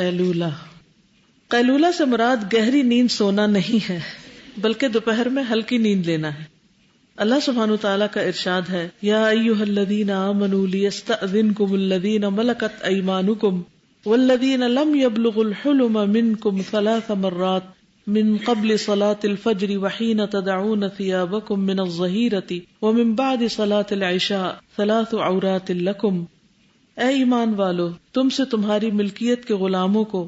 قیلولہ. قیلولہ سے مراد گہری نیند سونا نہیں ہے بلکہ دوپہر میں ہلکی نیند لینا ہے. اللہ سبحانہ وتعالی کا ارشاد ہے یا ایھا الذین آمنوا لیستأذنکم الذین ملکت ایمانکم والذین لم یبلغوا الحلم منکم 3 مرات من قبل صلاة الفجر وحین تدعون ثیابکم من الظہیرۃ ومن بعد صلاة العشاء 3 عورات لکم. اے ایمان والو، تم سے تمہاری ملکیت کے غلاموں کو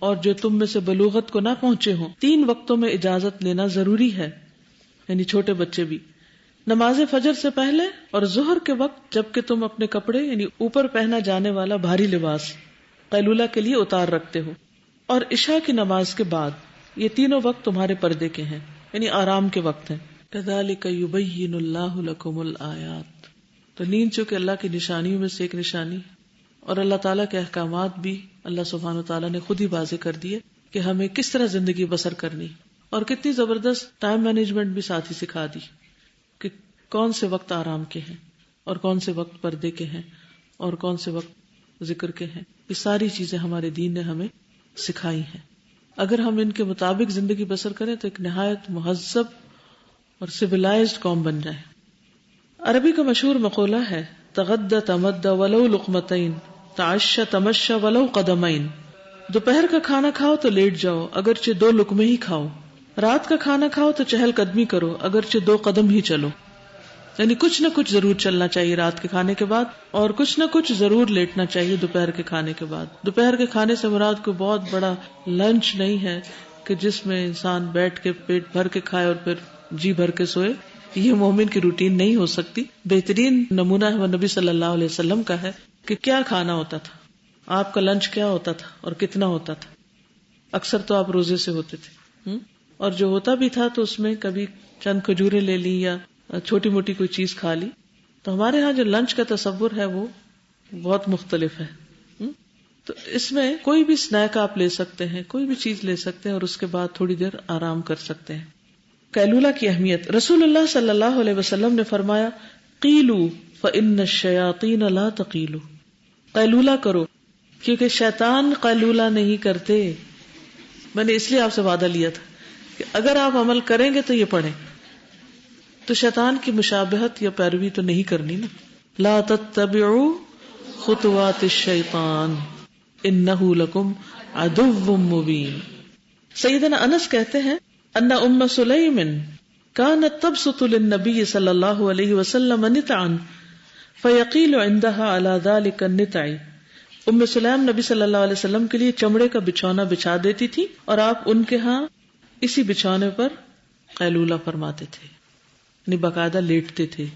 اور جو تم میں سے بلوغت کو نہ پہنچے ہوں 3 وقتوں میں اجازت لینا ضروری ہے، یعنی چھوٹے بچے بھی، نماز فجر سے پہلے اور ظہر کے وقت جبکہ تم اپنے کپڑے یعنی اوپر پہنا جانے والا بھاری لباس قیلولہ کے لیے اتار رکھتے ہو، اور عشاء کی نماز کے بعد. یہ تینوں وقت تمہارے پردے کے ہیں، یعنی آرام کے وقت ہیں. کذالک یبین اللہ لکم الآیات. تو نیند چونکہ اللہ کی نشانیوں میں سے ایک نشانی اور اللہ تعالیٰ کے احکامات بھی اللہ سبحانہ وتعالیٰ نے خود ہی واضح کر دیے کہ ہمیں کس طرح زندگی بسر کرنی، اور کتنی زبردست ٹائم مینجمنٹ بھی ساتھ ہی سکھا دی کہ کون سے وقت آرام کے ہیں اور کون سے وقت پردے کے ہیں اور کون سے وقت ذکر کے ہیں. یہ ساری چیزیں ہمارے دین نے ہمیں سکھائی ہیں. اگر ہم ان کے مطابق زندگی بسر کریں تو ایک نہایت مہذب اور سویلائزڈ قوم بن جائے. عربی کا مشہور مقولہ ہے تغدى تمدى ولو لقمتين تعشى تمشى ولو قدمين. دوپہر کا کھانا کھاؤ تو لیٹ جاؤ اگرچہ 2 لقمے ہی کھاؤ، رات کا کھانا کھاؤ تو چہل قدمی کرو اگرچہ 2 قدم ہی چلو. یعنی کچھ نہ کچھ ضرور چلنا چاہیے رات کے کھانے کے بعد، اور کچھ نہ کچھ ضرور لیٹنا چاہیے دوپہر کے کھانے کے بعد. دوپہر کے کھانے سے مراد کوئی بہت بڑا لنچ نہیں ہے کہ جس میں انسان بیٹھ کے پیٹ بھر کے کھائے اور پھر جی بھر کے سوئے. یہ مومن کی روٹین نہیں ہو سکتی. بہترین نمونہ ہے وہ نبی صلی اللہ علیہ وسلم کا ہے کہ کیا کھانا ہوتا تھا، آپ کا لنچ کیا ہوتا تھا اور کتنا ہوتا تھا. اکثر تو آپ روزے سے ہوتے تھے، اور جو ہوتا بھی تھا تو اس میں کبھی چند کھجوریں لے لی یا چھوٹی موٹی کوئی چیز کھا لی. تو ہمارے ہاں جو لنچ کا تصور ہے وہ بہت مختلف ہے. تو اس میں کوئی بھی سنیک آپ لے سکتے ہیں، کوئی بھی چیز لے سکتے ہیں اور اس کے بعد تھوڑی دیر آرام کر سکتے ہیں. قیلولہ کی اہمیت. رسول اللہ صلی اللہ علیہ وسلم نے فرمایا قیلوا فإن الشیاطین لا تقیلوا. قیلولہ کرو کیونکہ شیطان قیلولہ نہیں کرتے. میں نے اس لیے آپ سے وعدہ لیا تھا کہ اگر آپ عمل کریں گے تو یہ پڑھیں، تو شیطان کی مشابہت یا پیروی تو نہیں کرنی نا. لا تتبعوا خطوات الشیطان انہ لکم عدو مبین. سیدنا انس کہتے ہیں ان ام سلیم كانت تبسط للنبي صلی اللہ علیہ وسلم نطعا فيقيل عندها على ذلك النطع. ام سلیم نبی صلی اللہ علیہ وسلم کے لیے چمڑے کا بچھونا بچھا دیتی تھی اور آپ ان کے ہاں اسی بچھونے پر قیلولہ فرماتے تھے، یعنی باقاعدہ لیٹتے تھے.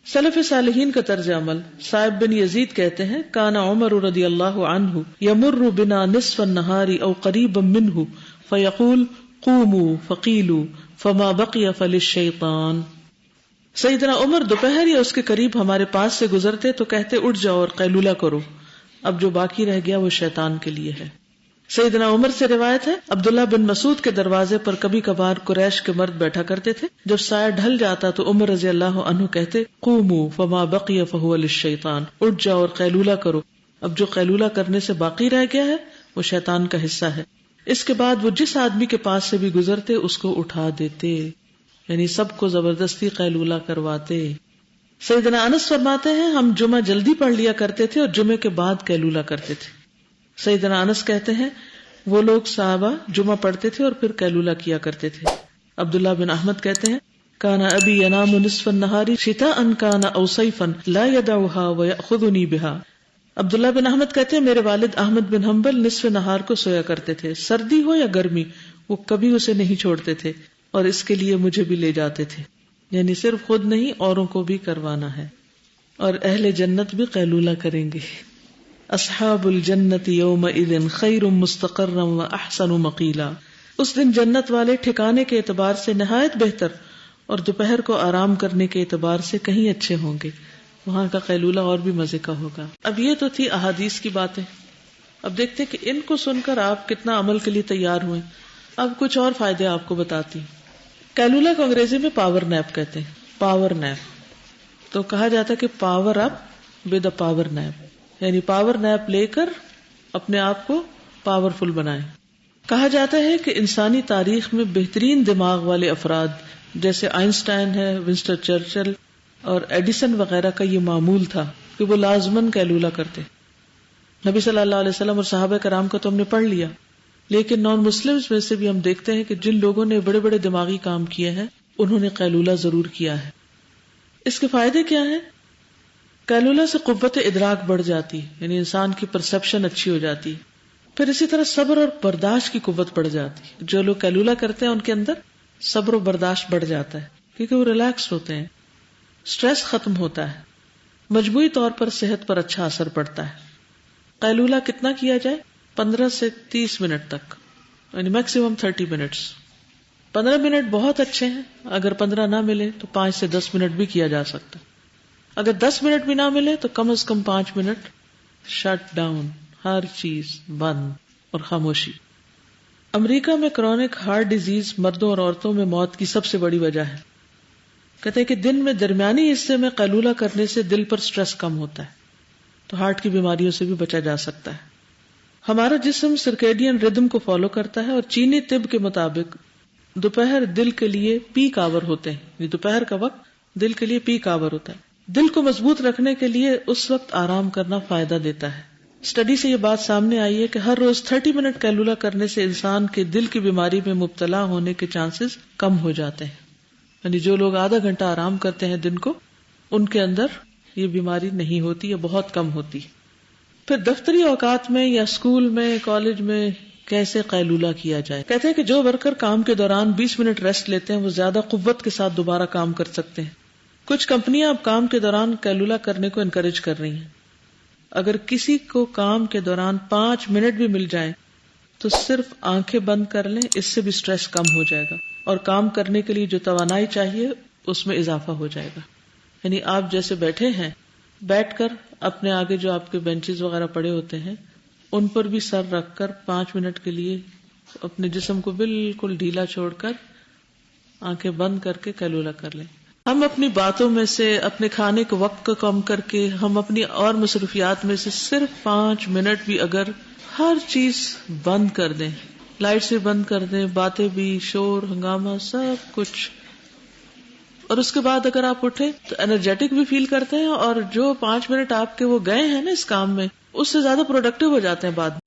سلف صالحین کا طرز عمل. صائب بن یزید کہتے ہیں کان عمر رضی اللہ عنہ یمر بنا نصف النہار او قریبا منہ فیقول قوموا فقیلوا فما بقی فللشیطان. سیدنا عمر دوپہر یا اس کے قریب ہمارے پاس سے گزرتے تو کہتے اٹھ جاؤ اور قیلولہ کرو، اب جو باقی رہ گیا وہ شیطان کے لیے ہے. سیدنا عمر سے روایت ہے عبداللہ بن مسعود کے دروازے پر کبھی کبھار قریش کے مرد بیٹھا کرتے تھے. جب سایہ ڈھل جاتا تو عمر رضی اللہ عنہ کہتے قوموا فما بقی فہو للشیطان. اٹھ جاؤ اور قیلولہ کرو، اب جو قیلولہ کرنے سے باقی رہ گیا ہے وہ شیطان کا حصہ ہے. اس کے بعد وہ جس آدمی کے پاس سے بھی گزرتے اس کو اٹھا دیتے، یعنی سب کو زبردستی قیلولہ کرواتے. سیدنا انس فرماتے ہیں ہم جمعہ جلدی پڑھ لیا کرتے تھے اور جمعے کے بعد قیلولہ کرتے تھے. سیدنا انس کہتے ہیں وہ لوگ صحابہ جمعہ پڑھتے تھے اور پھر قیلولہ کیا کرتے تھے. عبداللہ بن احمد کہتے ہیں کان ابی ینام نصف النہار شتاء کان او صیفا لا يدعها ويأخذني بها. عبداللہ بن احمد کہتے ہیں میرے والد احمد بن حنبل نصف نہار کو سویا کرتے تھے، سردی ہو یا گرمی وہ کبھی اسے نہیں چھوڑتے تھے اور اس کے لیے مجھے بھی لے جاتے تھے. یعنی صرف خود نہیں اوروں کو بھی کروانا ہے. اور اہل جنت بھی قیلولہ کریں گے. اصحاب الجنت یومئذ خیر مستقرا واحسن مقیلا. اس دن جنت والے ٹھکانے کے اعتبار سے نہایت بہتر اور دوپہر کو آرام کرنے کے اعتبار سے کہیں اچھے ہوں گے. وہاں کا قیلولہ اور بھی مزے کا ہوگا. اب یہ تو تھی احادیث کی باتیں. اب دیکھتے کہ ان کو سن کر آپ کتنا عمل کے لیے تیار ہوئے. اب کچھ اور فائدے آپ کو بتاتی ہوں. قیلولہ کو انگریزی میں پاور نیپ کہتے ہیں. پاور نیپ تو کہا جاتا ہے کہ power up with a power nap, یعنی پاور نیپ لے کر اپنے آپ کو پاورفل بنائیں. کہا جاتا ہے کہ انسانی تاریخ میں بہترین دماغ والے افراد جیسے آئنسٹائن ہے، ونسٹن چرچل اور ایڈیسن وغیرہ کا یہ معمول تھا کہ وہ لازماً قیلولہ کرتے. نبی صلی اللہ علیہ وسلم اور صحابہ کرام کا تو ہم نے پڑھ لیا، لیکن نان مسلمز میں سے بھی ہم دیکھتے ہیں کہ جن لوگوں نے بڑے بڑے دماغی کام کیے ہیں انہوں نے قیلولہ ضرور کیا ہے. اس کے فائدے کیا ہیں؟ قیلولہ سے قوت ادراک بڑھ جاتی، یعنی انسان کی پرسپشن اچھی ہو جاتی. پھر اسی طرح صبر اور برداشت کی قوت بڑھ جاتی. جو لوگ قیلولہ کرتے ہیں ان کے اندر صبر و برداشت بڑھ جاتا ہے کیونکہ وہ ریلیکس ہوتے ہیں، سٹریس ختم ہوتا ہے، مجموعی طور پر صحت پر اچھا اثر پڑتا ہے. قیلولہ کتنا کیا جائے؟ 15 سے 30 منٹ تک، یعنی میکسیمم 30 منٹس. 15 منٹ بہت اچھے ہیں، اگر 15 نہ ملے تو 5 سے 10 منٹ بھی کیا جا سکتا. اگر 10 منٹ بھی نہ ملے تو کم از کم 5 منٹ شٹ ڈاؤن، ہر چیز بند اور خاموشی. امریکہ میں کرونک ہارٹ ڈیزیز مردوں اور عورتوں میں موت کی سب سے بڑی وجہ ہے. کہتے ہیں کہ دن میں درمیانی حصے میں قیلولہ کرنے سے دل پر سٹریس کم ہوتا ہے تو ہارٹ کی بیماریوں سے بھی بچا جا سکتا ہے. ہمارا جسم سرکیڈین ردم کو فالو کرتا ہے اور چینی طب کے مطابق دوپہر دل کے لیے پیک آور ہوتے ہیں. یہ دوپہر کا وقت دل کے لیے پیک آور ہوتا ہے. دل کو مضبوط رکھنے کے لیے اس وقت آرام کرنا فائدہ دیتا ہے. اسٹڈی سے یہ بات سامنے آئی ہے کہ ہر روز 30 منٹ قیلولہ کرنے سے انسان کے دل کی بیماری میں مبتلا ہونے کے چانسز کم ہو جاتے ہیں. یعنی جو لوگ آدھا گھنٹہ آرام کرتے ہیں دن کو، ان کے اندر یہ بیماری نہیں ہوتی یا بہت کم ہوتی. پھر دفتری اوقات میں یا اسکول میں، کالج میں کیسے قیلولہ کیا جائے؟ کہتے ہیں کہ جو ورکر کام کے دوران 20 منٹ ریسٹ لیتے ہیں وہ زیادہ قوت کے ساتھ دوبارہ کام کر سکتے ہیں. کچھ کمپنیاں اب کام کے دوران قیلولہ کرنے کو انکریج کر رہی ہیں. اگر کسی کو کام کے دوران 5 منٹ بھی مل جائیں تو صرف آنکھیں بند کر لیں، اس سے بھی سٹریس کم ہو جائے گا اور کام کرنے کے لیے جو توانائی چاہیے اس میں اضافہ ہو جائے گا. یعنی آپ جیسے بیٹھے ہیں، بیٹھ کر اپنے آگے جو آپ کے بینچز وغیرہ پڑے ہوتے ہیں ان پر بھی سر رکھ کر 5 منٹ کے لیے اپنے جسم کو بالکل ڈھیلا چھوڑ کر آنکھیں بند کر کے قیلولہ کر لیں. ہم اپنی باتوں میں سے، اپنے کھانے کے وقت کو کم کر کے، ہم اپنی اور مصروفیات میں سے صرف 5 منٹ بھی اگر ہر چیز بند کر دیں، لائٹس بھی بند کر دیں، باتیں بھی، شور ہنگامہ سب کچھ، اور اس کے بعد اگر آپ اٹھیں تو انرجیٹک بھی فیل کرتے ہیں، اور جو 5 منٹ آپ کے وہ گئے ہیں نا اس کام میں، اس سے زیادہ پروڈکٹیو ہو جاتے ہیں بعد میں.